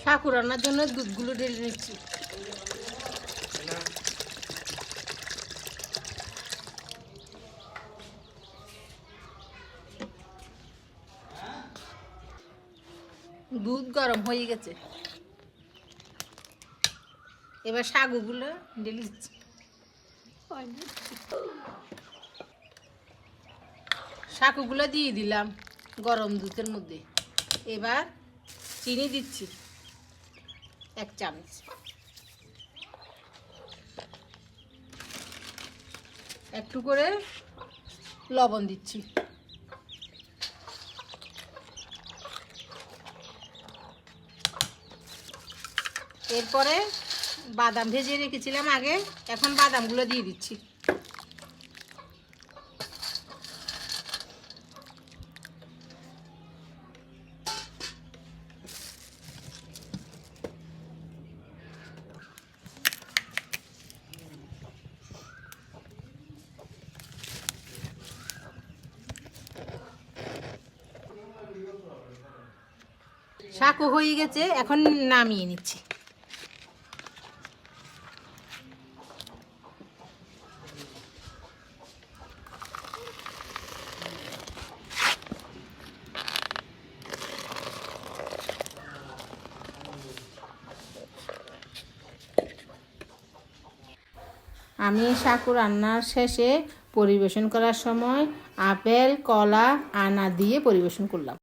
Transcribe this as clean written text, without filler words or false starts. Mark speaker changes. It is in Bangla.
Speaker 1: সাকু রান্নার জন্য দুধগুলো ঢেলে নিচ্ছি। দুধ গরম হয়ে গেছে, এবার সাগুগুলো ঢেলে দিচ্ছি। সাগুগুলো দিয়ে দিলাম গরম দুধের মধ্যে। এবার চিনি দিচ্ছি 1 চামচ, একটু করে লবণ দিচ্ছি। এরপরে বাদাম ভেজে রেখেছিলাম আগে, এখন বাদামগুলো দিয়ে দিচ্ছি। শাকও হয়ে গেছে, এখন নামিয়ে নিচ্ছি। আমি শাকু রান্নার শেষে পরিবেশন করার সময় আপেল, কলা, আনা দিয়ে পরিবেশন করলাম।